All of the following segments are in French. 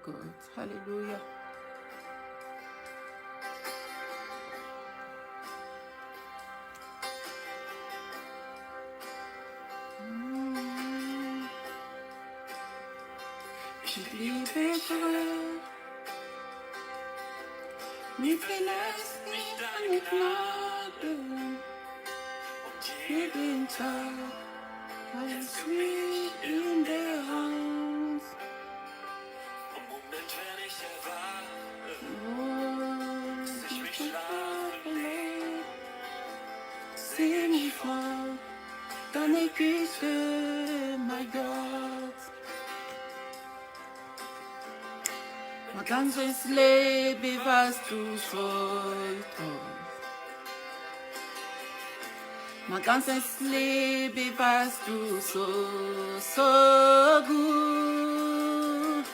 God. Hallelujah. Je libérerai mes faiblesses et mes Gnade. Giving time, I am sweet in their hands. C'est mon foi, dans les cuisses, my God. Ma ganzes Leben warst du so treu. Mein ganzes Leben warst du so gut.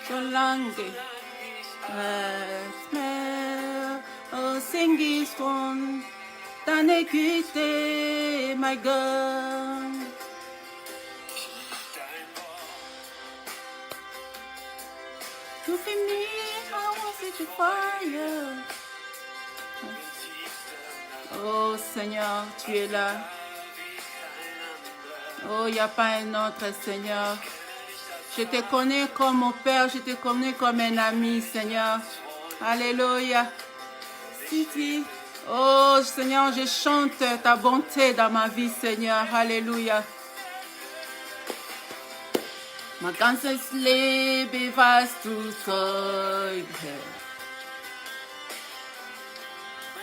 Solange es mehr sing ich von deiner Güte, mein Gott. Tu finis avancer du fire. Oh Seigneur, tu es là. Oh, il n'y a pas un autre Seigneur. Je te connais comme mon Père, je te connais comme un ami, Seigneur. Alléluia. Si. Oh Seigneur, je chante ta bonté dans ma vie, Seigneur. Alléluia. Mein ganzes Leben warst du Zeuge.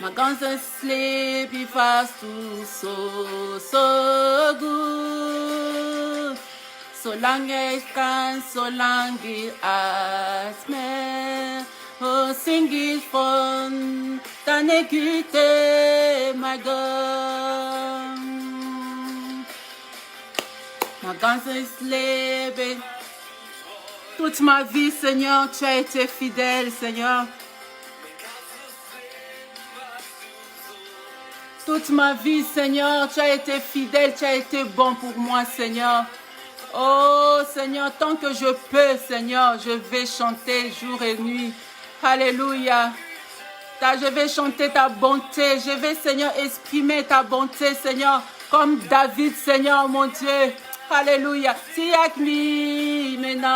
Mein ganzes Leben warst du so gut. Solange ich kann, solange ich atme, oh, sing ich von deiner Güte, mein Gott. Mein ganzes Leben, toute ma vie, Seigneur, tu as été fidèle, Seigneur. Toute ma vie, Seigneur, tu as été fidèle, tu as été bon pour moi, Seigneur. Oh, Seigneur, tant que je peux, Seigneur, je vais chanter jour et nuit. Alléluia. Je vais chanter ta bonté. Je vais, Seigneur, exprimer ta bonté, Seigneur, comme David, Seigneur, mon Dieu. Alléluia. Siak mi mena,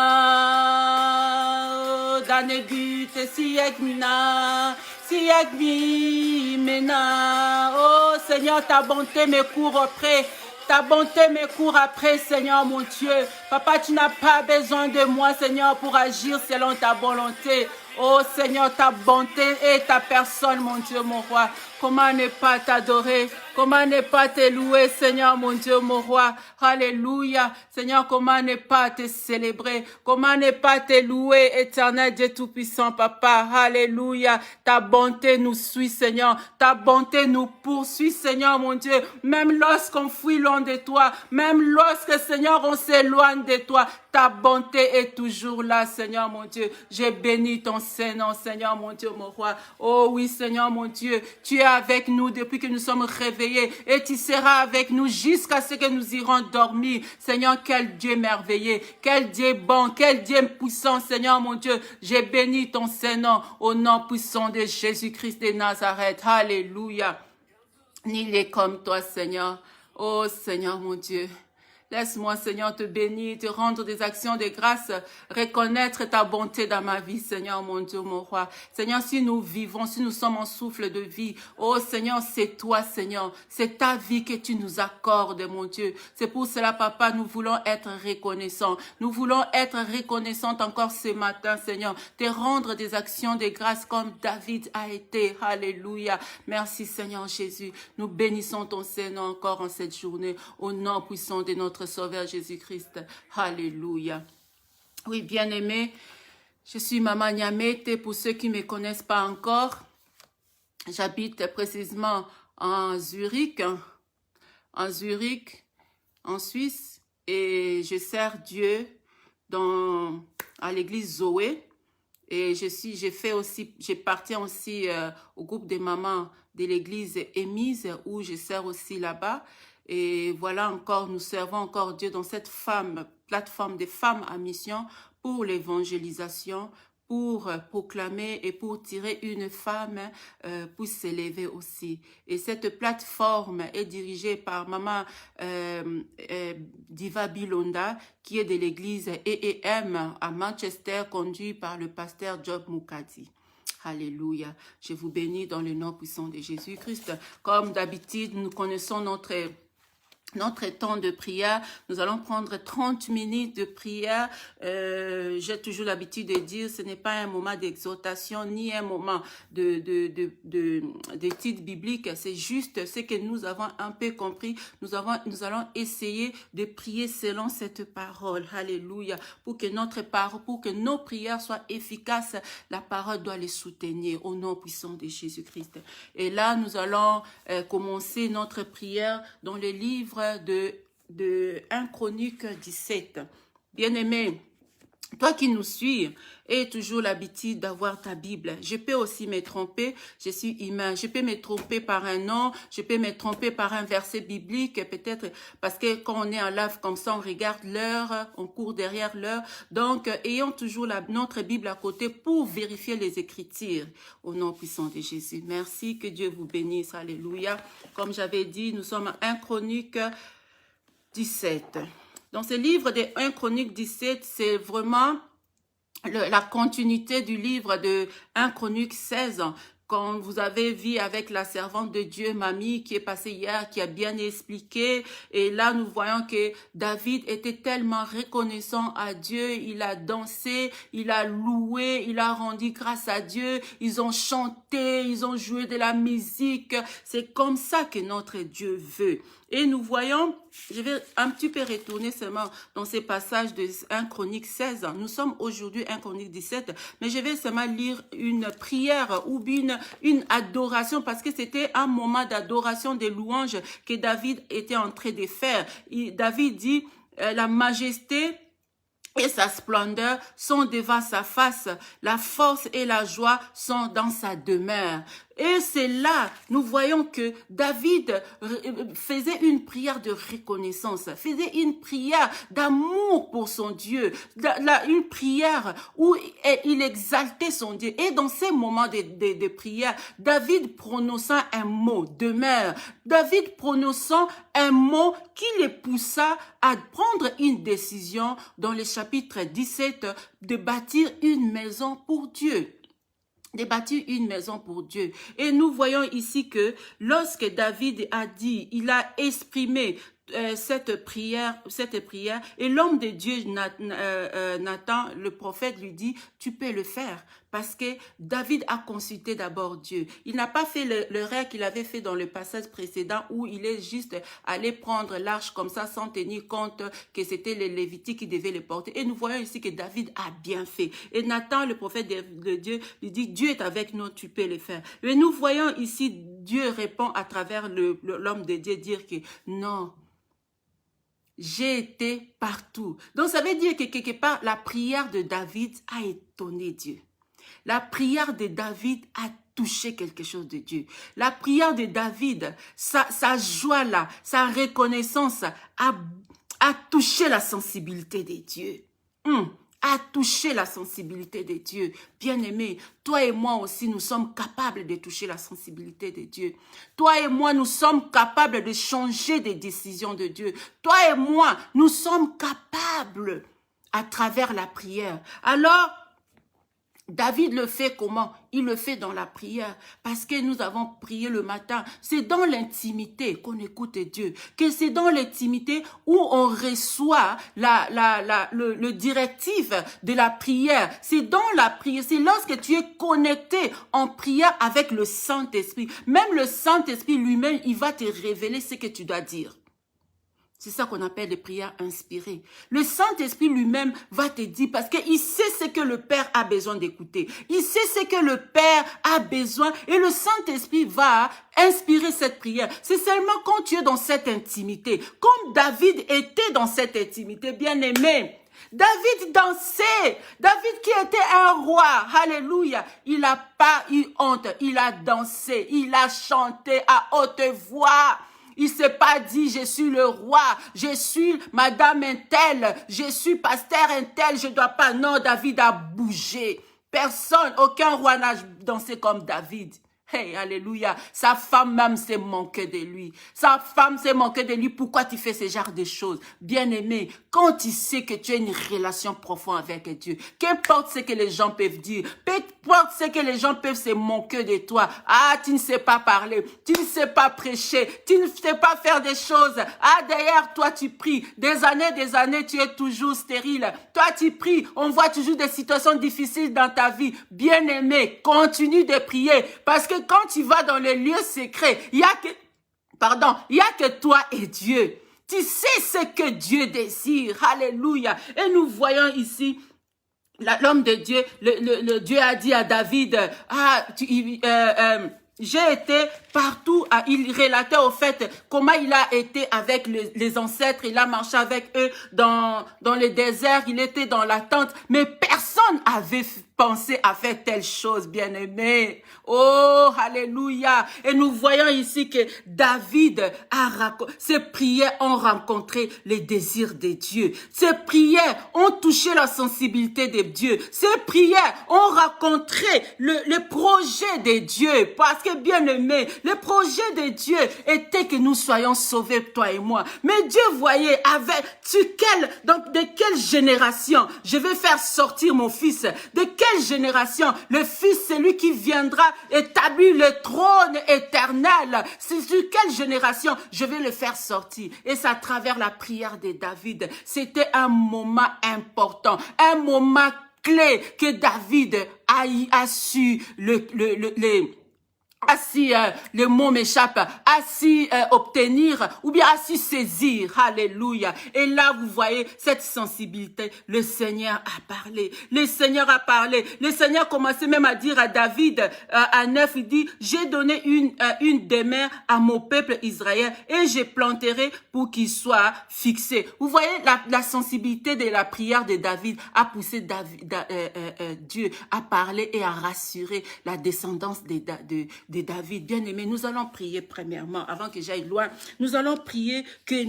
dane gute, siak mina. Siak mi mena. Oh, Seigneur, ta bonté me court auprès. Ta bonté me court après, Seigneur, mon Dieu. Papa, tu n'as pas besoin de moi, Seigneur, pour agir selon ta volonté. Oh, Seigneur, ta bonté et ta personne, mon Dieu, mon roi. Comment ne pas t'adorer? Comment ne pas te louer, Seigneur, mon Dieu, mon roi? Alléluia. Seigneur, comment ne pas te célébrer? Comment ne pas te louer, éternel Dieu Tout-Puissant, Papa? Alléluia. Ta bonté nous suit, Seigneur. Ta bonté nous poursuit, Seigneur, mon Dieu. Même lorsqu'on fuit loin de toi, même lorsque, Seigneur, on s'éloigne de toi, ta bonté est toujours là, Seigneur, mon Dieu. J'ai béni ton Saint-Nom, Seigneur, mon Dieu, mon roi. Oh oui, Seigneur, mon Dieu, tu es avec nous depuis que nous sommes réveillés et tu seras avec nous jusqu'à ce que nous irons dormir. Seigneur, quel Dieu merveilleux, quel Dieu bon, quel Dieu puissant, Seigneur, mon Dieu. J'ai béni ton Saint-Nom au nom puissant de Jésus-Christ de Nazareth. Alléluia. Nul est comme toi, Seigneur. Oh, Seigneur, mon Dieu. Laisse-moi, Seigneur, te bénir, te rendre des actions de grâce, reconnaître ta bonté dans ma vie, Seigneur, mon Dieu, mon roi. Seigneur, si nous vivons, si nous sommes en souffle de vie, oh Seigneur, c'est toi, Seigneur. C'est ta vie que tu nous accordes, mon Dieu. C'est pour cela, Papa, nous voulons être reconnaissants. Nous voulons être reconnaissants encore ce matin, Seigneur. Te rendre des actions de grâce comme David a été. Alléluia. Merci, Seigneur Jésus. Nous bénissons ton Seigneur encore en cette journée, au nom puissant de notre Sauveur Jésus-Christ. Alléluia. Oui, bien-aimés, je suis Maman Nyamete. Pour ceux qui ne me connaissent pas encore, j'habite précisément en Zurich, en Suisse, et je sers Dieu à l'église Zoé. Et j'appartiens aussi au groupe des mamans de l'église Émise, où je sers aussi là-bas. Et voilà encore, nous servons encore Dieu dans cette plateforme des femmes à mission pour l'évangélisation, pour proclamer et pour tirer une femme pour s'élever aussi. Et cette plateforme est dirigée par Maman Diva Bilonda, qui est de l'église EEM à Manchester, conduit par le pasteur Job Mukadi. Alléluia. Je vous bénis dans le nom puissant de Jésus-Christ. Comme d'habitude, nous connaissons notre temps de prière. Nous allons prendre 30 minutes de prière. J'ai toujours l'habitude de dire, ce n'est pas un moment d'exhortation ni un moment d'étude biblique. C'est juste ce que nous avons un peu compris. Nous allons essayer de prier selon cette parole. Alléluia. Pour que nos prières soient efficaces, la parole doit les soutenir au nom puissant de Jésus-Christ. Et là, nous allons commencer notre prière dans le livre de 1 Chronique 17. Bien-aimé, toi qui nous suis, et toujours l'habitude d'avoir ta Bible. Je peux aussi me tromper, je suis humain. Je peux me tromper par un nom, je peux me tromper par un verset biblique, peut-être parce que quand on est en live comme ça, on regarde l'heure, on court derrière l'heure. Donc, ayons toujours notre Bible à côté pour vérifier les Écritures. Au nom puissant de Jésus. Merci, que Dieu vous bénisse. Alléluia. Comme j'avais dit, nous sommes à 1 Chronique 17. Dans ce livre de 1 Chronique 17, c'est vraiment la continuité du livre de 1 Chronique 16. Quand vous avez vu avec la servante de Dieu, Mamie, qui est passée hier, qui a bien expliqué. Et là, nous voyons que David était tellement reconnaissant à Dieu. Il a dansé, il a loué, il a rendu grâce à Dieu. Ils ont chanté, ils ont joué de la musique. C'est comme ça que notre Dieu veut. Et nous voyons, je vais un petit peu retourner seulement dans ces passages de 1 Chronique 16. Nous sommes aujourd'hui 1 Chronique 17, mais je vais seulement lire une prière ou une adoration, parce que c'était un moment d'adoration, de louange que David était en train de faire. David dit, la majesté et sa splendeur sont devant sa face, la force et la joie sont dans sa demeure. Et c'est là, nous voyons que David faisait une prière de reconnaissance, faisait une prière d'amour pour son Dieu, une prière où il exaltait son Dieu. Et dans ces moments de prière, David prononçant un mot, demeure, David prononçant un mot qui le poussa à prendre une décision dans le chapitre 17 de bâtir une maison pour Dieu. De bâtir une maison pour Dieu. Et nous voyons ici que lorsque David a dit, il a exprimé cette prière, et l'homme de Dieu, Nathan, le prophète, lui dit, tu peux le faire, parce que David a consulté d'abord Dieu. Il n'a pas fait le rêve qu'il avait fait dans le passage précédent, où il est juste allé prendre l'arche comme ça, sans tenir compte que c'était les Lévitiques qui devaient le porter. Et nous voyons ici que David a bien fait. Et Nathan, le prophète de Dieu, lui dit, Dieu est avec nous, tu peux le faire. Mais nous voyons ici, Dieu répond à travers l'homme de Dieu, dire que non, j'ai été partout. Donc, ça veut dire que quelque part, la prière de David a étonné Dieu. La prière de David a touché quelque chose de Dieu. La prière de David, sa joie là, sa reconnaissance a touché la sensibilité de Dieu. A touché la sensibilité de Dieu. Bien-aimé, toi et moi aussi, nous sommes capables de toucher la sensibilité de Dieu. Toi et moi, nous sommes capables de changer des décisions de Dieu. Toi et moi, nous sommes capables à travers la prière. Alors, David le fait comment? Il le fait dans la prière, parce que nous avons prié le matin. C'est dans l'intimité qu'on écoute Dieu, que c'est dans l'intimité où on reçoit le directif de la prière. C'est dans la prière, c'est lorsque tu es connecté en prière avec le Saint-Esprit. Même le Saint-Esprit lui-même, il va te révéler ce que tu dois dire. C'est ça qu'on appelle des prières inspirées. Le Saint-Esprit lui-même va te dire, parce qu'il sait ce que le Père a besoin d'écouter. Il sait ce que le Père a besoin, et le Saint-Esprit va inspirer cette prière. C'est seulement quand tu es dans cette intimité, comme David était dans cette intimité, bien-aimé. David dansait. David qui était un roi. Alléluia. Il n'a pas eu honte. Il a dansé. Il a chanté à haute voix. Il s'est pas dit, je suis le roi, je suis madame un tel, je suis pasteur un tel, je dois pas. Non, David a bougé. Personne, aucun roi n'a dansé comme David. Hey, alléluia. Sa femme même s'est moquée de lui. Sa femme s'est moquée de lui. Pourquoi tu fais ce genre de choses? Bien-aimé, quand tu sais que tu as une relation profonde avec Dieu, qu'importe ce que les gens peuvent dire, qu'importe ce que les gens peuvent se moquer de toi. Ah, tu ne sais pas parler, tu ne sais pas prêcher, tu ne sais pas faire des choses. Ah, derrière toi, tu pries. Des années, tu es toujours stérile. Toi, tu pries. On voit toujours des situations difficiles dans ta vie. Bien-aimé, continue de prier. Parce que quand tu vas dans les lieux secrets, il y a que toi et Dieu. Tu sais ce que Dieu désire. Alléluia. Et nous voyons ici l'homme de Dieu, le Dieu a dit à David, j'ai été partout, il relatait au fait comment il a été avec les ancêtres, il a marché avec eux dans le désert, il était dans la tente, mais personne avait pensé à faire telle chose, bien-aimé. Oh, alléluia. Et nous voyons ici que David ses prières ont rencontré les désirs de Dieu. Ses prières ont touché la sensibilité de Dieu. Ses prières ont rencontré le projet de Dieu. Parce que, bien-aimé, le projet de Dieu était que nous soyons sauvés, toi et moi. Mais Dieu voyait de quelle génération je vais faire sortir mon fils? De quelle génération? Le fils, c'est lui qui viendra établir le trône éternel. C'est sur quelle génération je vais le faire sortir? Et c'est à travers la prière de David. C'était un moment important, un moment clé que David a su le mot m'échappe, obtenir ou bien saisir. Alléluia. Et là, vous voyez cette sensibilité. Le Seigneur a parlé. Le Seigneur a parlé. Le Seigneur commençait même à dire à David, à 9, il dit, j'ai donné une demeure à mon peuple Israël et je planterai pour qu'il soit fixé. Vous voyez la sensibilité de la prière de David a poussé Dieu à parler et à rassurer la descendance de David. Bien-aimé, nous allons prier premièrement, avant que j'aille loin, nous allons prier que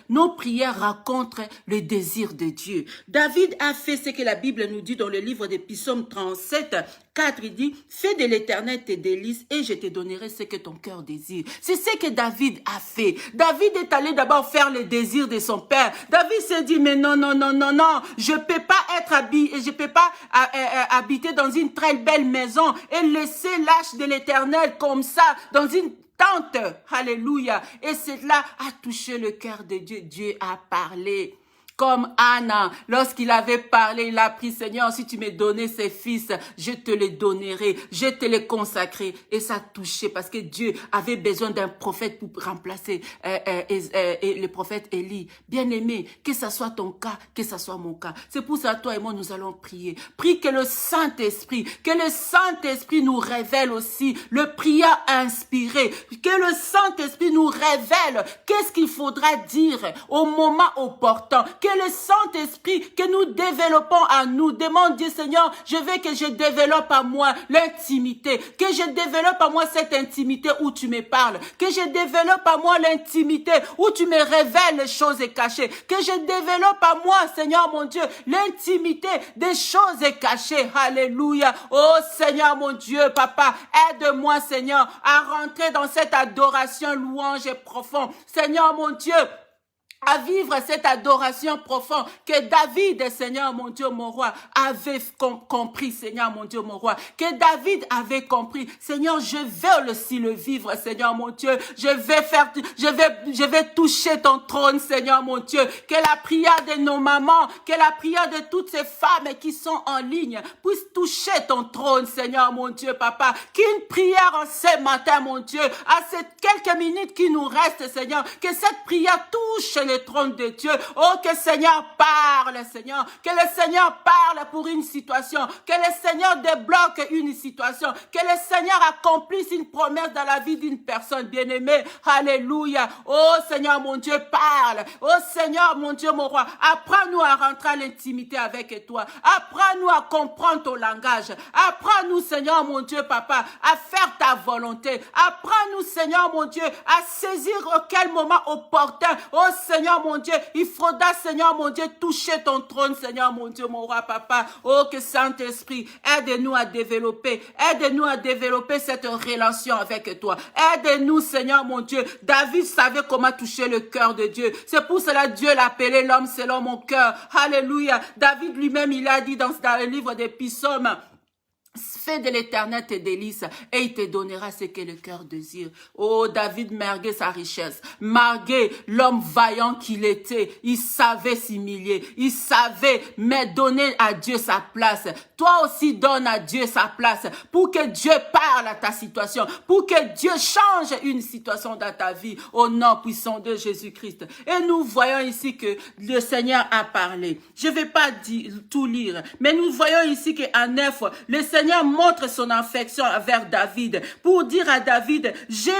nos prières rencontrent le désir de Dieu. David a fait ce que la Bible nous dit dans le livre des Psaumes 37, 4, il dit, fais de l'Éternel tes délices et je te donnerai ce que ton cœur désire. C'est ce que David a fait. David est allé d'abord faire le désir de son père. David s'est dit, mais non, je peux pas je peux pas habiter dans une très belle maison et laisser l'arche de l'Éternel comme ça, dans une tente. Alléluia. Et cela a touché le cœur de Dieu. Dieu a parlé. Comme Anna, lorsqu'il avait parlé, il a pris, Seigneur, si tu me donnais ces fils, je te les donnerai, je te les consacrerai. Et ça a touché parce que Dieu avait besoin d'un prophète pour remplacer le prophète Élie. Bien-aimé, que ça soit ton cas, que ça soit mon cas. C'est pour ça, toi et moi, nous allons prier. Prie que le Saint-Esprit nous révèle aussi le prière inspiré. Que le Saint-Esprit nous révèle qu'est-ce qu'il faudra dire au moment opportun. Que le Saint-Esprit que nous développons à nous demande, Dieu Seigneur, je veux que je développe à moi l'intimité, que je développe à moi cette intimité où tu me parles, que je développe à moi l'intimité où tu me révèles les choses cachées, que je développe à moi, Seigneur mon Dieu, l'intimité des choses cachées. Alléluia. Oh Seigneur mon Dieu, Papa, aide-moi Seigneur à rentrer dans cette adoration louange et profonde. Seigneur mon Dieu, à vivre cette adoration profonde que David, Seigneur mon Dieu, mon roi, avait compris, Seigneur mon Dieu, mon roi, que David avait compris. Seigneur, je vais aussi le vivre, Seigneur mon Dieu. Je vais toucher ton trône, Seigneur mon Dieu. Que la prière de nos mamans, que la prière de toutes ces femmes qui sont en ligne puisse toucher ton trône, Seigneur mon Dieu, Papa. Qu'une prière en ce matin, mon Dieu, à ces quelques minutes qui nous restent, Seigneur, que cette prière touche le trône de Dieu. Oh, que le Seigneur parle, Seigneur. Que le Seigneur parle pour une situation. Que le Seigneur débloque une situation. Que le Seigneur accomplisse une promesse dans la vie d'une personne bien-aimée. Alléluia. Oh, Seigneur, mon Dieu, parle. Oh, Seigneur, mon Dieu, mon roi. Apprends-nous à rentrer à l'intimité avec toi. Apprends-nous à comprendre ton langage. Apprends-nous, Seigneur, mon Dieu, papa, à faire ta volonté. Apprends-nous, Seigneur, mon Dieu, à saisir auquel moment opportun. Oh, Seigneur, mon Dieu, il faudra, Seigneur, mon Dieu, toucher ton trône, Seigneur, mon Dieu, mon roi, papa. Oh, que Saint-Esprit, aide-nous à développer cette relation avec toi. Aide-nous, Seigneur, mon Dieu. David savait comment toucher le cœur de Dieu. C'est pour cela que Dieu l'appelait l'homme selon mon cœur. Alléluia. David lui-même, il a dit dans le livre des psaumes, fais de l'Éternel tes délices et il te donnera ce que le cœur désire. Oh, David, malgré sa richesse, malgré l'homme vaillant qu'il était, il savait s'humilier, il savait mais donner à Dieu sa place. Toi aussi, donne à Dieu sa place pour que Dieu parle à ta situation, pour que Dieu change une situation dans ta vie au nom puissant de Jésus-Christ. Et nous voyons ici que le Seigneur a parlé. Je ne vais pas tout lire, mais nous voyons ici qu'en 9, le Seigneur montre son affection envers David pour dire à David, je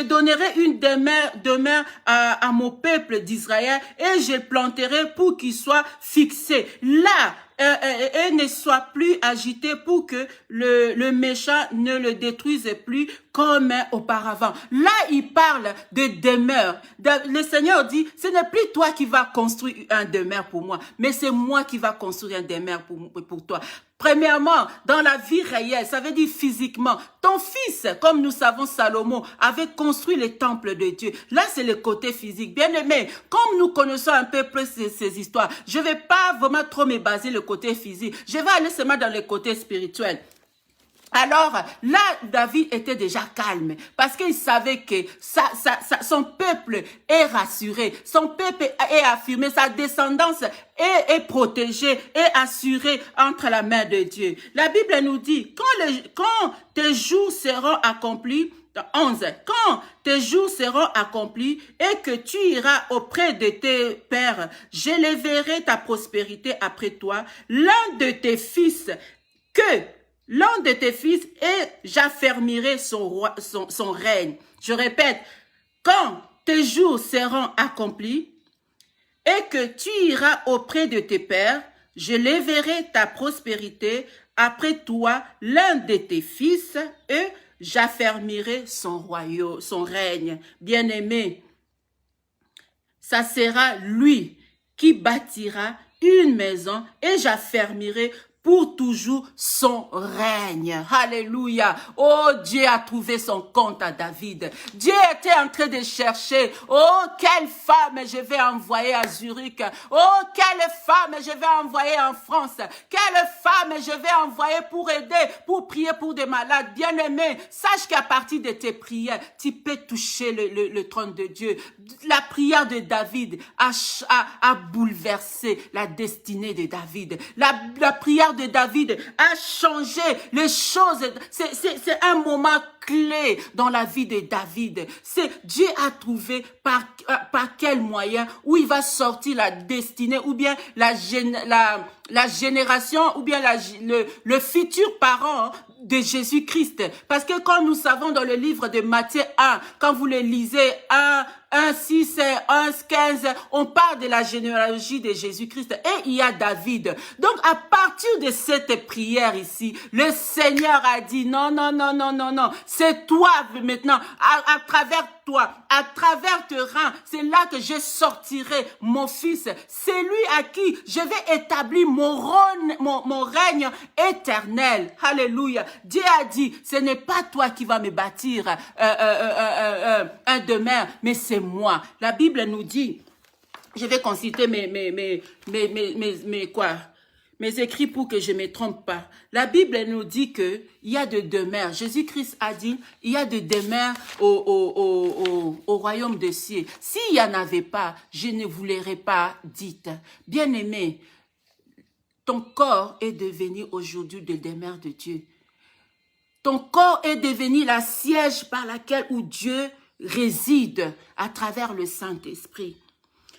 donnerai une demeure à mon peuple d'Israël et je planterai pour qu'il soit fixé là et ne soit plus agité pour que le méchant ne le détruise plus comme auparavant. Là, il parle de demeure. Le Seigneur dit, ce n'est plus toi qui vas construire un demeure pour moi, mais c'est moi qui va construire un demeure pour toi. Premièrement, dans la vie réelle, ça veut dire physiquement, ton fils, comme nous savons, Salomon, avait construit le temple de Dieu. Là, c'est le côté physique. Bien aimé, comme nous connaissons un peu plus ces histoires, je vais pas vraiment trop me baser le côté physique. Je vais aller seulement dans le côté spirituel. Alors, là, David était déjà calme parce qu'il savait que son peuple est rassuré, son peuple est affirmé, sa descendance est protégée et assurée entre la main de Dieu. La Bible nous dit, quand tes jours seront accomplis, 11. Quand tes jours seront accomplis et que tu iras auprès de tes pères, j'élèverai ta prospérité après toi, l'un de tes fils et j'affermirai son règne. Je répète, quand tes jours seront accomplis et que tu iras auprès de tes pères, je lèverai ta prospérité après toi, l'un de tes fils et j'affermirai son royaume, son règne. Bien-aimé, ça sera lui qui bâtira une maison et j'affermirai pour toujours son règne. Alléluia. Oh, Dieu a trouvé son compte à David. Dieu était en train de chercher. Oh, quelle femme je vais envoyer à Zurich. Oh, quelle femme je vais envoyer en France. Quelle femme je vais envoyer pour aider, pour prier pour des malades. Bien-aimé, sache qu'à partir de tes prières, tu peux toucher le trône de Dieu. La prière de David a bouleversé la destinée de David. La prière de David a changé les choses. C'est un moment clé dans la vie de David. C'est Dieu a trouvé par quel moyen où il va sortir la destinée ou bien la génération ou bien le futur parent de Jésus-Christ. Parce que comme nous savons dans le livre de Matthieu 1, quand vous le lisez 1, 6, 1, 15, on parle de la généalogie de Jésus-Christ et il y a David. Donc à partir de cette prière ici, le Seigneur a dit non, c'est toi maintenant, à travers toi, à travers tes reins, c'est là que je sortirai mon fils. C'est lui à qui je vais établir mon règne éternel. Alléluia. Dieu a dit, ce n'est pas toi qui vas me bâtir un demeure, mais c'est moi. La Bible nous dit, je vais consulter mes écrits pour que je ne me trompe pas. La Bible nous dit que il y a de demeures. Jésus-Christ a dit, il y a de demeures au royaume des cieux. S'il n'y en avait pas, je ne vous l'aurais pas dites. Bien-aimé, ton corps est devenu aujourd'hui de demeure de Dieu. Ton corps est devenu la siège par laquelle où Dieu réside à travers le Saint-Esprit.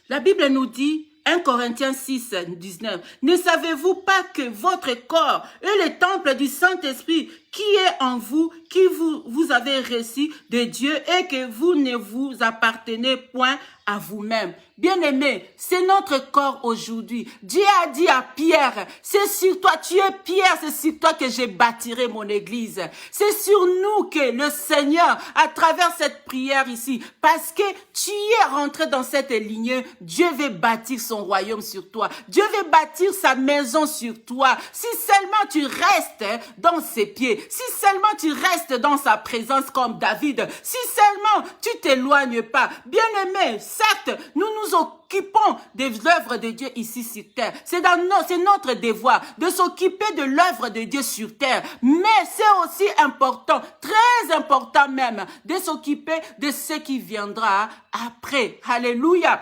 La Bible nous dit, 1 Corinthiens 6, 19, « Ne savez-vous pas que votre corps est le temple du Saint-Esprit qui est en vous, qui vous avez reçu de Dieu et que vous ne vous appartenez point à vous-même. » Bien-aimé, c'est notre corps aujourd'hui. Dieu a dit à Pierre, c'est sur toi, tu es Pierre, c'est sur toi que je bâtirai mon église. C'est sur nous que le Seigneur, à travers cette prière ici, parce que tu es rentré dans cette lignée, Dieu veut bâtir son royaume sur toi. Dieu veut bâtir sa maison sur toi. Si seulement tu restes dans ses pieds, si seulement tu restes dans sa présence comme David, si seulement tu t'éloignes pas. Bien-aimé, certes, nous nous occupons des œuvres de Dieu ici sur terre. C'est notre devoir de s'occuper de l'œuvre de Dieu sur terre. Mais c'est aussi important, très important même, de s'occuper de ce qui viendra après. Alléluia.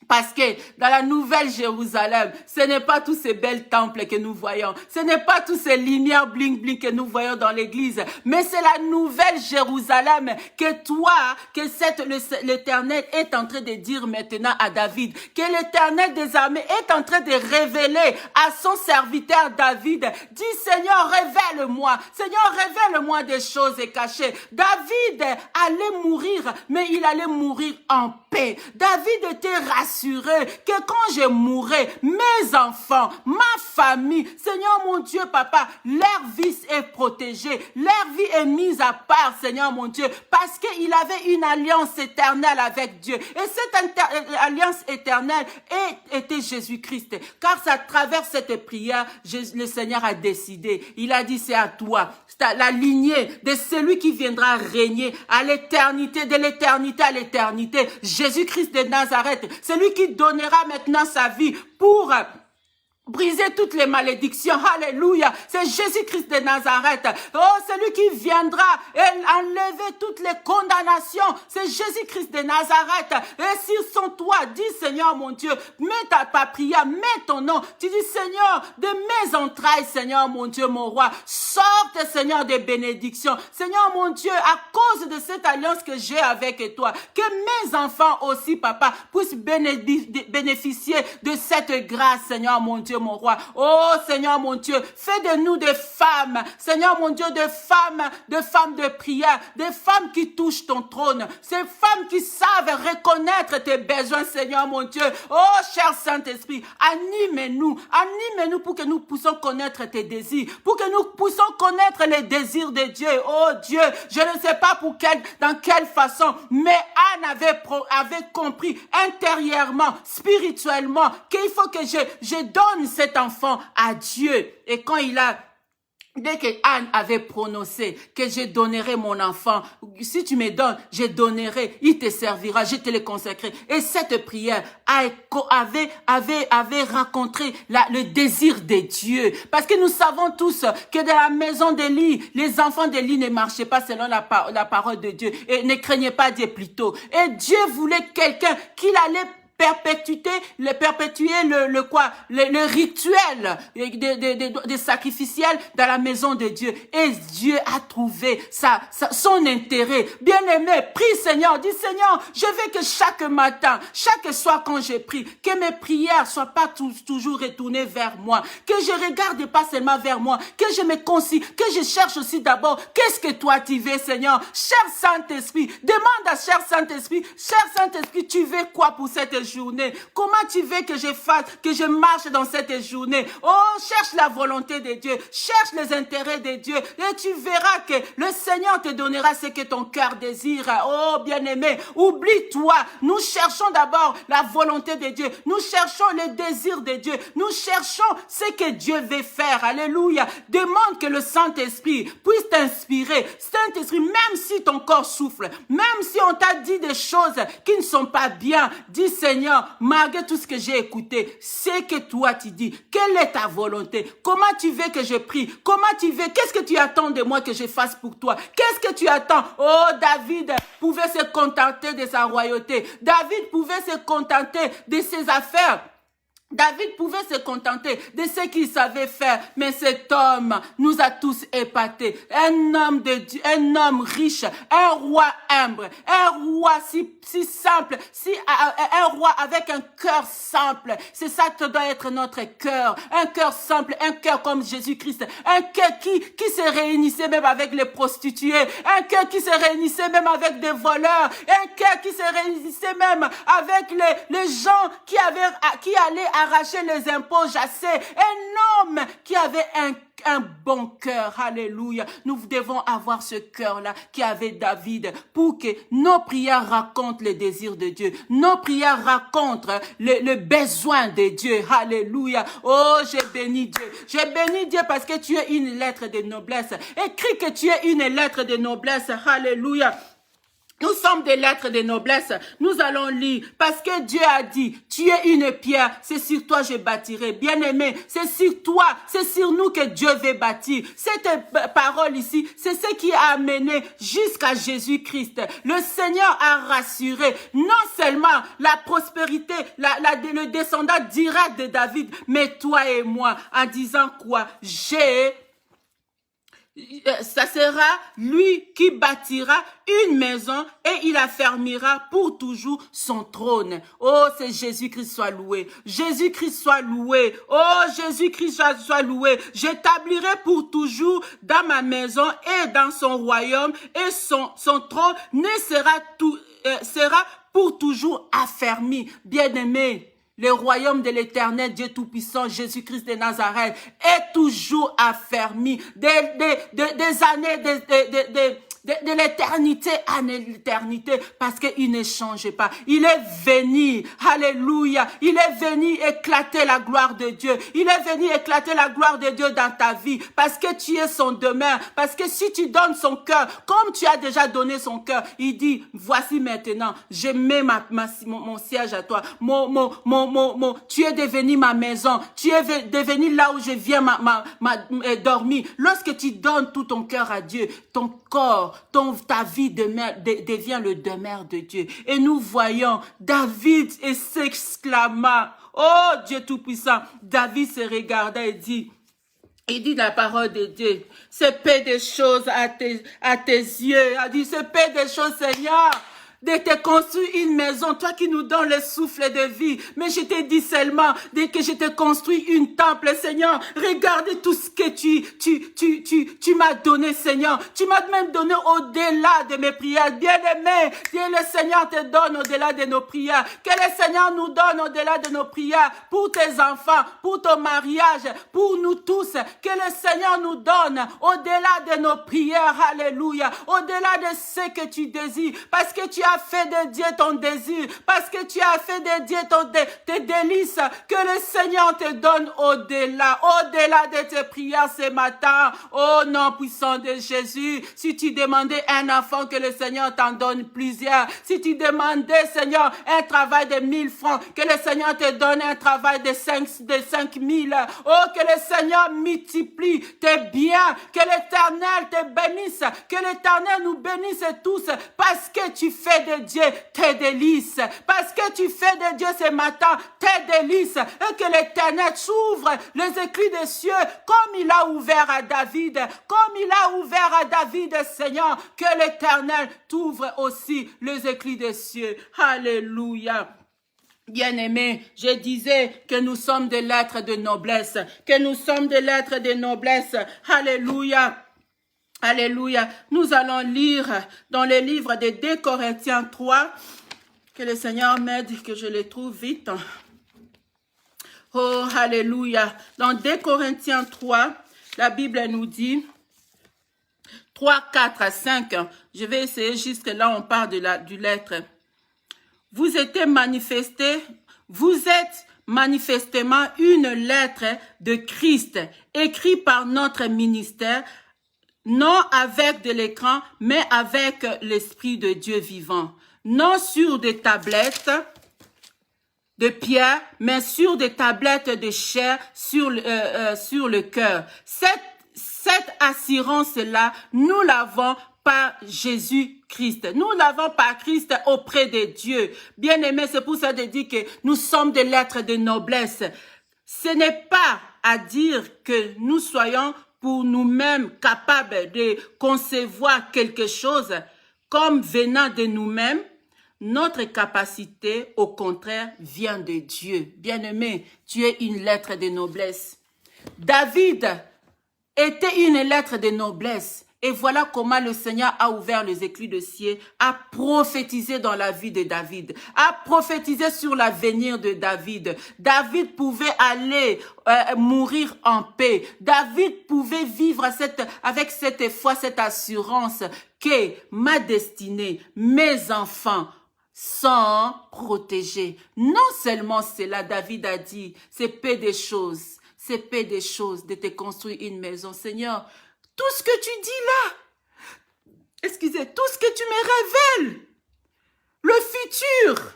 Parce que dans la nouvelle Jérusalem, ce n'est pas tous ces belles temples que nous voyons. Ce n'est pas tous ces lumières bling-bling que nous voyons dans l'église. Mais c'est la nouvelle Jérusalem que toi, que l'Éternel est en train de dire maintenant à David. Que l'Éternel des armées est en train de révéler à son serviteur David. Dis Seigneur, révèle-moi. Seigneur, révèle-moi des choses cachées. David allait mourir, mais il allait mourir en paix. David était rassuré que quand je mourrai, mes enfants, ma famille, Seigneur mon Dieu, papa, leur vie est protégée, leur vie est mise à part, Seigneur mon Dieu, parce qu'il avait une alliance éternelle avec Dieu. Et cette alliance éternelle était Jésus-Christ. Car c'est à travers cette prière, le Seigneur a décidé. Il a dit, c'est à toi. C'est la lignée de celui qui viendra régner à l'éternité, de l'éternité à l'éternité. Jésus-Christ de Nazareth, celui qui donnera maintenant sa vie pour briser toutes les malédictions. Alléluia. C'est Jésus-Christ de Nazareth. Oh, celui qui viendra et enlever toutes les condamnations. C'est Jésus-Christ de Nazareth. Et sur son toit, dis Seigneur mon Dieu, mets ta prière, mets ton nom. Tu dis Seigneur, de mes entrailles, Seigneur mon Dieu, mon roi, sorte Seigneur des bénédictions. Seigneur mon Dieu, à cause de cette alliance que j'ai avec toi, que mes enfants aussi, papa, puissent bénéficier de cette grâce, Seigneur mon Dieu, mon roi. Oh Seigneur mon Dieu, fais de nous des femmes, Seigneur mon Dieu, des femmes de prière, des femmes qui touchent ton trône, ces femmes qui savent reconnaître tes besoins, Seigneur mon Dieu. Oh cher Saint-Esprit, anime-nous pour que nous puissions connaître tes désirs, pour que nous puissions connaître les désirs de Dieu. Oh Dieu, je ne sais pas dans quelle façon, mais Anne avait compris intérieurement, spirituellement, qu'il faut que je donne cet enfant à Dieu. Et quand dès que Anne avait prononcé que je donnerai mon enfant, si tu me donnes, je donnerai, il te servira, je te le consacrerai. Et cette prière avait rencontré le désir de Dieu. Parce que nous savons tous que dans la maison d'Élie, les enfants d'Élie ne marchaient pas selon la parole de Dieu et ne craignaient pas Dieu plutôt. Et Dieu voulait quelqu'un qu'il allait perpétuer le rituel des sacrificiels dans la maison de Dieu. Et Dieu a trouvé son intérêt. Bien-aimé, prie Seigneur, dis Seigneur, je veux que chaque matin, chaque soir quand je prie, que mes prières soient pas toujours retournées vers moi, que je regarde pas seulement vers moi, que je me concie, que je cherche aussi d'abord, qu'est-ce que toi tu veux, Seigneur? Cher Saint-Esprit, demande à cher Saint-Esprit, tu veux quoi pour cette journée? Comment tu veux que je fasse, que je marche dans cette journée? Oh, cherche la volonté de Dieu, cherche les intérêts de Dieu et tu verras que le Seigneur te donnera ce que ton cœur désire. Oh, bien-aimé, oublie-toi. Nous cherchons d'abord la volonté de Dieu. Nous cherchons les désirs de Dieu. Nous cherchons ce que Dieu veut faire. Alléluia. Demande que le Saint-Esprit puisse t'inspirer. Saint-Esprit, même si ton corps souffle, même si on t'a dit des choses qui ne sont pas bien, dis Seigneur, malgré tout ce que j'ai écouté, c'est que toi tu dis, quelle est ta volonté? Comment tu veux que je prie? Comment tu veux? Qu'est-ce que tu attends de moi que je fasse pour toi? Qu'est-ce que tu attends? Oh, David pouvait se contenter de sa royauté. David pouvait se contenter de ses affaires. David pouvait se contenter de ce qu'il savait faire, mais cet homme nous a tous épatés. Un homme de Dieu, un homme riche, un roi humble, un roi si simple, un roi avec un cœur simple. C'est ça que doit être notre cœur. Un cœur simple, un cœur comme Jésus-Christ. Un cœur qui se réunissait même avec les prostituées. Un cœur qui se réunissait même avec des voleurs. Un cœur qui se réunissait même avec les gens qui allaient arracher les impôts jassés. Un homme qui avait un bon cœur. Alléluia. Nous devons avoir ce cœur-là qu'avait David pour que nos prières racontent les désirs de Dieu. Nos prières racontent le besoin de Dieu. Alléluia. Oh, j'ai béni Dieu. J'ai béni Dieu parce que tu es une lettre de noblesse. Écris que tu es une lettre de noblesse. Alléluia. Nous sommes des lettres de noblesse. Nous allons lire parce que Dieu a dit, tu es une pierre, c'est sur toi je bâtirai. Bien-aimé, c'est sur toi, c'est sur nous que Dieu veut bâtir. Cette parole ici, c'est ce qui a amené jusqu'à Jésus-Christ. Le Seigneur a rassuré non seulement la prospérité, le descendant direct de David, mais toi et moi, en disant quoi? Ça sera lui qui bâtira une maison et il affermira pour toujours son trône. Oh, c'est Jésus-Christ soit loué. Jésus-Christ soit loué. Oh, Jésus-Christ soit loué. J'établirai pour toujours dans ma maison et dans son royaume et son trône ne sera pour toujours affermi. Bien-aimé, le royaume de l'Éternel, Dieu Tout-Puissant, Jésus-Christ de Nazareth, est toujours affermi. Des années, de l'éternité à l'éternité, parce qu'il ne change pas. Il est venu, alléluia, il est venu éclater la gloire de Dieu. Il est venu éclater la gloire de Dieu dans ta vie, parce que tu es son demeure, parce que si tu donnes son cœur, comme tu as déjà donné son cœur, il dit, voici maintenant, je mets mon siège à toi, tu es devenu ma maison, tu es devenu là où je viens dormir. Lorsque tu donnes tout ton cœur à Dieu, ton corps, ta vie devient le demeure de Dieu. Et nous voyons David et s'exclama, oh Dieu Tout-Puissant, David se regarda et dit, il dit la parole de Dieu, c'est peu de choses à tes yeux. Il a dit, c'est peu de choses, Seigneur, de te construire une maison, toi qui nous donnes le souffle de vie. Mais je te dis seulement, dès que je te construis une temple, Seigneur, regarde tout ce que tu m'as donné, Seigneur. Tu m'as même donné au-delà de mes prières. Bien-aimé, Dieu le Seigneur te donne au-delà de nos prières. Que le Seigneur nous donne au-delà de nos prières pour tes enfants, pour ton mariage, pour nous tous. Que le Seigneur nous donne au-delà de nos prières. Alléluia. Au-delà de ce que tu désires. Parce que tu as fait de Dieu ton désir, parce que tu as fait de Dieu tes délices, que le Seigneur te donne au-delà de tes prières ce matin. Oh nom puissant de Jésus, si tu demandais un enfant, que le Seigneur t'en donne plusieurs. Si tu demandais, Seigneur, un travail de 1000 francs, que le Seigneur te donne un travail de 5000. Oh, que le Seigneur multiplie tes biens, que l'Éternel te bénisse, que l'Éternel nous bénisse tous, parce que tu fais de Dieu tes délices, parce que tu fais de Dieu ce matin tes délices, et que l'Éternel s'ouvre les écrits des cieux, comme il a ouvert à David, Seigneur, que l'Éternel t'ouvre aussi les écrits des cieux. Alléluia. Bien-aimés, je disais que nous sommes des lettres de noblesse, Alléluia. Alléluia. Nous allons lire dans le livre de 2 Corinthiens 3. Que le Seigneur m'aide, que je le trouve vite. Oh, alléluia. Dans 2 Corinthiens 3, la Bible nous dit 3, 4, 5. Je vais essayer jusque là, on parle du lettre. Vous êtes manifestement une lettre de Christ, écrite par notre ministère, non avec de l'écran, mais avec l'Esprit de Dieu vivant. Non sur des tablettes de pierre, mais sur des tablettes de chair sur le cœur. Cette cette assurance-là, nous l'avons par Jésus-Christ. Nous l'avons par Christ auprès de Dieu. Bien-aimés, c'est pour ça de dire que nous sommes des lettres de noblesse. Ce n'est pas à dire que nous soyons pour nous-mêmes capables de concevoir quelque chose comme venant de nous-mêmes. Notre capacité, au contraire, vient de Dieu. Bien-aimé, tu es une lettre de noblesse. David était une lettre de noblesse. Et voilà comment le Seigneur a ouvert les écluses de ciel, a prophétisé dans la vie de David, a prophétisé sur l'avenir de David. David pouvait aller mourir en paix. David pouvait vivre avec cette foi, cette assurance que ma destinée, mes enfants sont protégés. Non seulement cela, David a dit, c'est peu des choses. C'est peu des choses de te construire une maison. Seigneur, tout ce que tu dis là, tout ce que tu me révèles, le futur.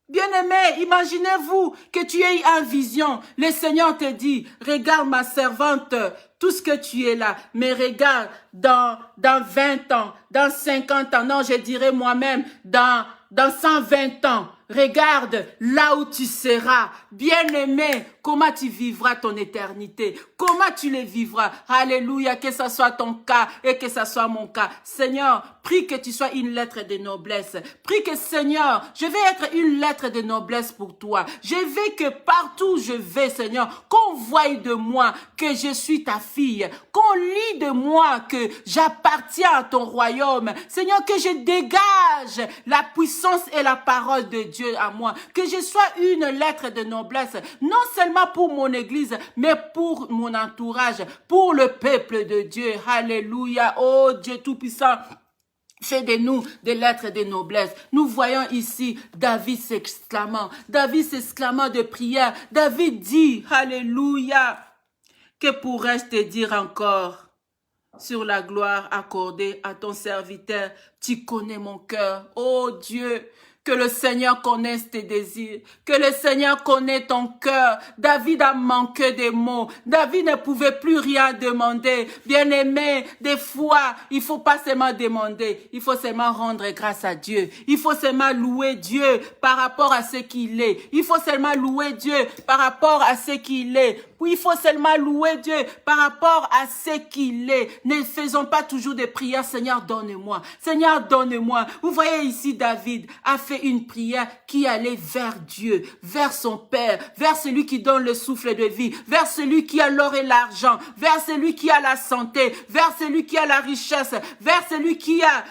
Bien-aimé, imaginez-vous que tu aies une vision. Le Seigneur te dit, regarde ma servante, tout ce que tu es là, mais regarde dans 20 ans, dans 50 ans, non, je dirais moi-même, dans 120 ans. Regarde là où tu seras. Bien-aimé, comment tu vivras ton éternité? Comment tu le vivras? Alléluia, que ce soit ton cas et que ce soit mon cas. Seigneur, prie que tu sois une lettre de noblesse. Prie que Seigneur, je vais être une lettre de noblesse pour toi. Je veux que partout où je vais, Seigneur, qu'on voie de moi que je suis ta fille. Qu'on lit de moi que j'appartiens à ton royaume. Seigneur, que je dégage la puissance et la parole de Dieu à moi, que je sois une lettre de noblesse, non seulement pour mon église, mais pour mon entourage, pour le peuple de Dieu. Alléluia, oh Dieu Tout-Puissant. Fais de nous des lettres de noblesse. Nous voyons ici David s'exclamant de prière. David dit, alléluia, que pourrais-je te dire encore sur la gloire accordée à ton serviteur? Tu connais mon cœur, oh Dieu. Que le Seigneur connaisse tes désirs. Que le Seigneur connaisse ton cœur. David a manqué des mots. David ne pouvait plus rien demander. Bien-aimé, des fois, il faut pas seulement demander. Il faut seulement rendre grâce à Dieu. Il faut seulement louer Dieu par rapport à ce qu'il est. Il faut seulement louer Dieu par rapport à ce qu'il est. Puis il faut seulement louer Dieu par rapport à ce qu'il est. Ne faisons pas toujours des prières. Seigneur, donne-moi. Seigneur, donne-moi. Vous voyez ici, David a fait une prière qui allait vers Dieu, vers son Père, vers celui qui donne le souffle de vie, vers celui qui a l'or et l'argent, vers celui qui a la santé, vers celui qui a la richesse, vers celui qui a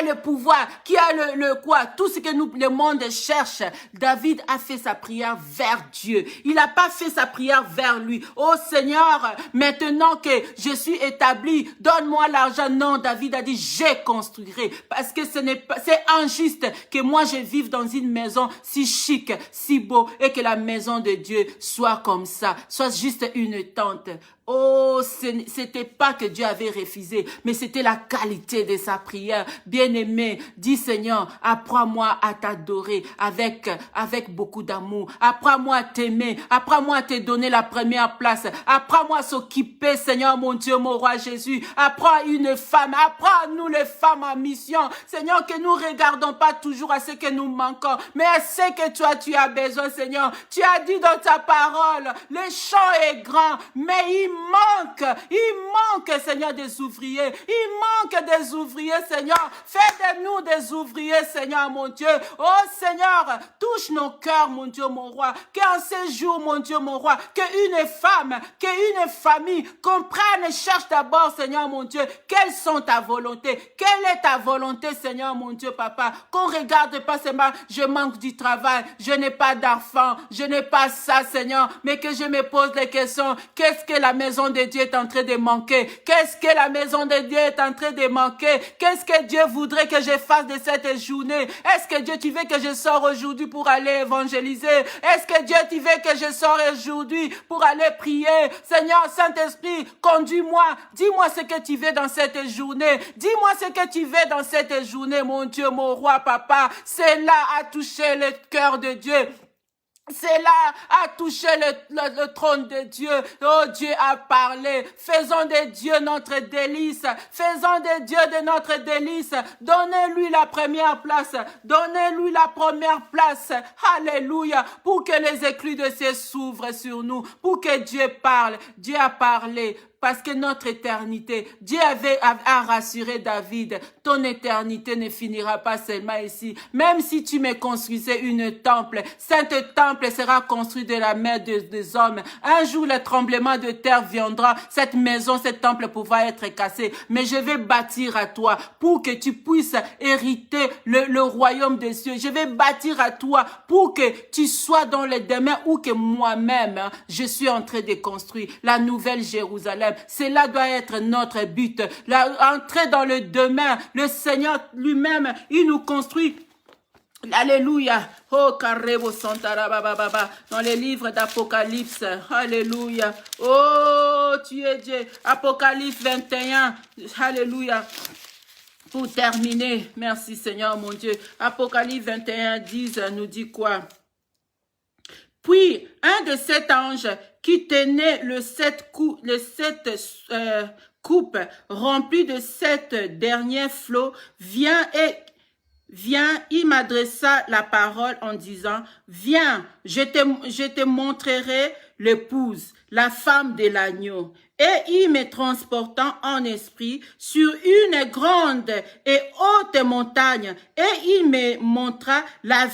le pouvoir, qui a le quoi, tout ce que le monde cherche. David a fait sa prière vers Dieu. Il n'a pas fait sa prière vers lui. Oh Seigneur, maintenant que je suis établi, donne-moi l'argent. Non, David a dit, je construirai. Parce que c'est injuste que moi je vive dans une maison si chic, si beau, et que la maison de Dieu soit comme ça, soit juste une tente. Oh, c'était pas que Dieu avait refusé, mais c'était la qualité de sa prière. Bien-aimé, dis Seigneur, apprends-moi à t'adorer avec beaucoup d'amour. Apprends-moi à t'aimer. Apprends-moi à te donner la première place. Apprends-moi à s'occuper, Seigneur, mon Dieu, mon roi Jésus. Apprends une femme. Apprends-nous les femmes en mission. Seigneur, que nous regardons pas toujours à ce que nous manquons, mais à ce que toi, tu as besoin, Seigneur. Tu as dit dans ta parole, le champ est grand, mais il manque, Seigneur, des ouvriers. Il manque des ouvriers, Seigneur. Fais de nous des ouvriers, Seigneur, mon Dieu. Oh, Seigneur, touche nos cœurs, mon Dieu, mon roi. Qu'en ces jours, mon Dieu, mon roi, qu'une femme, qu'une famille comprenne et cherche d'abord, Seigneur, mon Dieu, quelles sont ta volonté. Quelle est ta volonté, Seigneur, mon Dieu, papa. Qu'on regarde pas seulement, je manque du travail, je n'ai pas d'enfant, je n'ai pas ça, Seigneur, mais que je me pose les questions. Qu'est-ce que la maison de Dieu est en train de manquer? Qu'est-ce que la maison de Dieu est en train de manquer? Qu'est-ce que Dieu voudrait que je fasse de cette journée? Est-ce que Dieu, tu veux que je sors aujourd'hui pour aller évangéliser? Est-ce que Dieu, tu veux que je sors aujourd'hui pour aller prier? Seigneur, Saint-Esprit, conduis-moi. Dis-moi ce que tu veux dans cette journée. Dis-moi ce que tu veux dans cette journée, mon Dieu, mon roi, papa. Cela a touché le cœur de Dieu. Cela a touché le trône de Dieu. Oh, Dieu a parlé. Faisons de Dieu notre délice. Faisons de Dieu de notre délice. Donnez-lui la première place. Donnez-lui la première place. Alléluia. Pour que les écluses de cieux s'ouvrent sur nous. Pour que Dieu parle. Dieu a parlé. Parce que notre éternité, Dieu a rassuré David, ton éternité ne finira pas seulement ici. Même si tu me construisais une temple, cet temple sera construit de la main des hommes. Un jour, le tremblement de terre viendra, cette maison, cet temple pourra être cassé. Mais je vais bâtir à toi pour que tu puisses hériter le royaume des cieux. Je vais bâtir à toi pour que tu sois dans les demeures où que moi-même, je suis en train de construire la nouvelle Jérusalem. Cela doit être notre but. Entrer dans le demain, le Seigneur lui-même, il nous construit. Alléluia. Oh, Karebo Santara Baba. Dans les livres d'Apocalypse. Alléluia. Oh, tu es Dieu. Apocalypse 21. Alléluia. Pour terminer, merci Seigneur mon Dieu. Apocalypse 21, 10 nous dit quoi? Puis, un de sept anges qui tenait le sept coupes remplies de sept derniers flots vient, il m'adressa la parole en disant, viens, je te montrerai l'épouse, la femme de l'agneau. Et il me transportant en esprit sur une grande et haute montagne, et il me montra la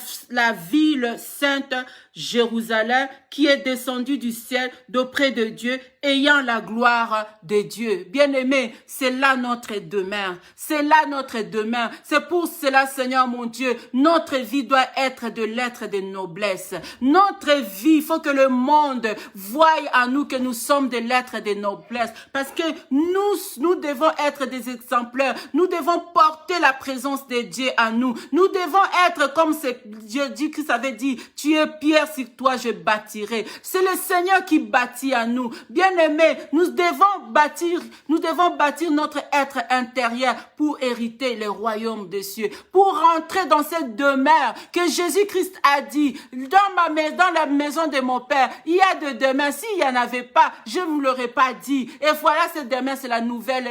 ville sainte Jérusalem qui est descendue du ciel d'auprès de Dieu, ayant la gloire de Dieu. Bien-aimés, c'est là notre demain. C'est là notre demain. C'est pour cela, Seigneur mon Dieu, notre vie doit être de l'être de noblesse. Notre vie, il faut que le monde voie en nous que nous sommes de l'être de noblesse. Parce que nous devons être des exemplaires. Nous devons porter la présence de Dieu en nous. Nous devons être comme Dieu dit, que ça veut dire, tu es pierre, sur toi je bâtirai. C'est le Seigneur qui bâtit en nous. Bien-aimés, nous devons bâtir notre être intérieur pour hériter le royaume des cieux, pour rentrer dans cette demeure que Jésus-Christ a dit, dans la maison de mon Père, il y a de demeures. S'il n'y en avait pas, je ne vous l'aurais pas dit. Et voilà, cette demeure, c'est la nouvelle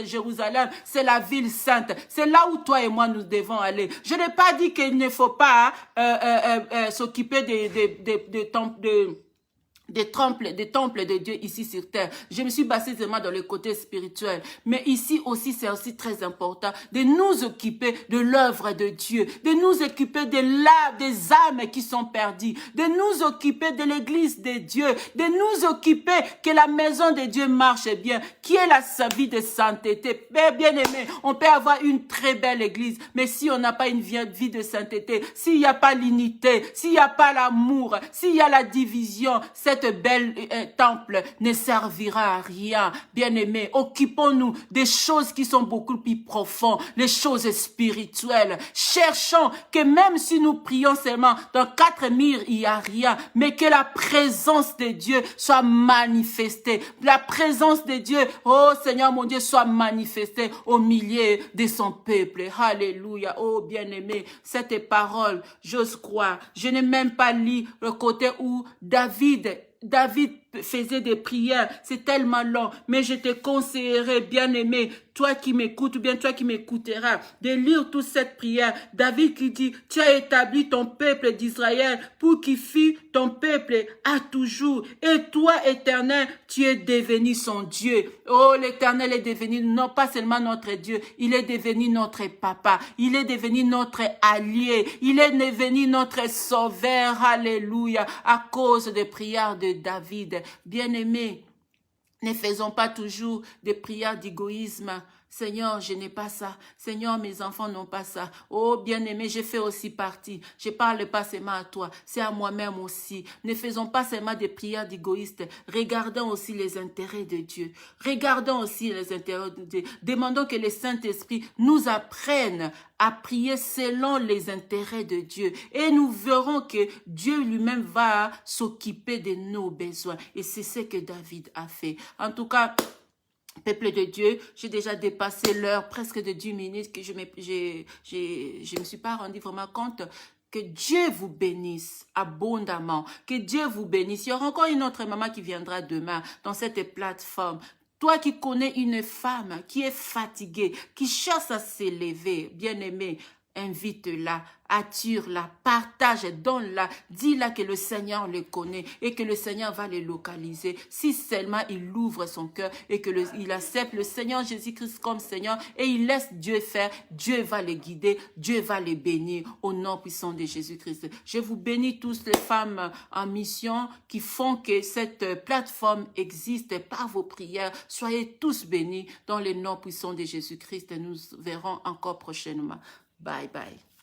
Jérusalem, c'est la ville sainte. C'est là où toi et moi nous devons aller. Je n'ai pas dit qu'il ne faut pas s'occuper des temples de Dieu ici sur terre. Je me suis basée seulement dans le côté spirituel. Mais ici aussi, c'est aussi très important de nous occuper de l'œuvre de Dieu, de nous occuper des âmes qui sont perdues, de nous occuper de l'église de Dieu, de nous occuper que la maison de Dieu marche bien, qui est sa vie de sainteté. Bien aimé, on peut avoir une très belle église, mais si on n'a pas une vie de sainteté, s'il n'y a pas l'unité, s'il n'y a pas l'amour, s'il y a la division, cette belle temple ne servira à rien. Bien-aimés, occupons-nous des choses qui sont beaucoup plus profondes, les choses spirituelles. Cherchons que même si nous prions seulement dans 4 murs, il n'y a rien, mais que la présence de Dieu soit manifestée. La présence de Dieu, oh Seigneur mon Dieu, soit manifestée au milieu de son peuple. Alléluia. Oh bien-aimé, cette parole, j'ose croire. Je n'ai même pas lu le côté où David faisait des prières, c'est tellement long, mais je te conseillerais, bien-aimé, toi qui m'écoutes ou bien toi qui m'écouteras, de lire toute cette prière. David qui dit, tu as établi ton peuple d'Israël pour qu'il fût ton peuple à toujours. Et toi, Éternel, tu es devenu son Dieu. Oh, l'Éternel est devenu non pas seulement notre Dieu, il est devenu notre papa, il est devenu notre allié, il est devenu notre sauveur. Alléluia, à cause des prières de David. Bien-aimés, ne faisons pas toujours des prières d'égoïsme. Seigneur, je n'ai pas ça. Seigneur, mes enfants n'ont pas ça. Oh, bien-aimé, je fais aussi partie. Je parle pas seulement à toi, c'est à moi-même aussi. Ne faisons pas seulement des prières d'égoïstes. Regardons aussi les intérêts de Dieu. Regardons aussi les intérêts de Dieu. Demandons que le Saint-Esprit nous apprenne à prier selon les intérêts de Dieu. Et nous verrons que Dieu lui-même va s'occuper de nos besoins. Et c'est ce que David a fait. En tout cas, peuple de Dieu, j'ai déjà dépassé l'heure presque de 10 minutes que je me suis pas rendu vraiment compte. Que Dieu vous bénisse abondamment. Que Dieu vous bénisse. Il y aura encore une autre maman qui viendra demain dans cette plateforme. Toi qui connais une femme qui est fatiguée, qui cherche à s'élever, bien-aimée, invite-la, attire-la, partage, donne-la, dis-la que le Seigneur le connaît et que le Seigneur va les localiser. Si seulement il ouvre son cœur et que il accepte le Seigneur Jésus-Christ comme Seigneur et il laisse Dieu faire, Dieu va les guider, Dieu va les bénir au nom puissant de Jésus-Christ. Je vous bénis tous les femmes en mission qui font que cette plateforme existe par vos prières. Soyez tous bénis dans le nom puissant de Jésus-Christ et nous verrons encore prochainement. Bye bye.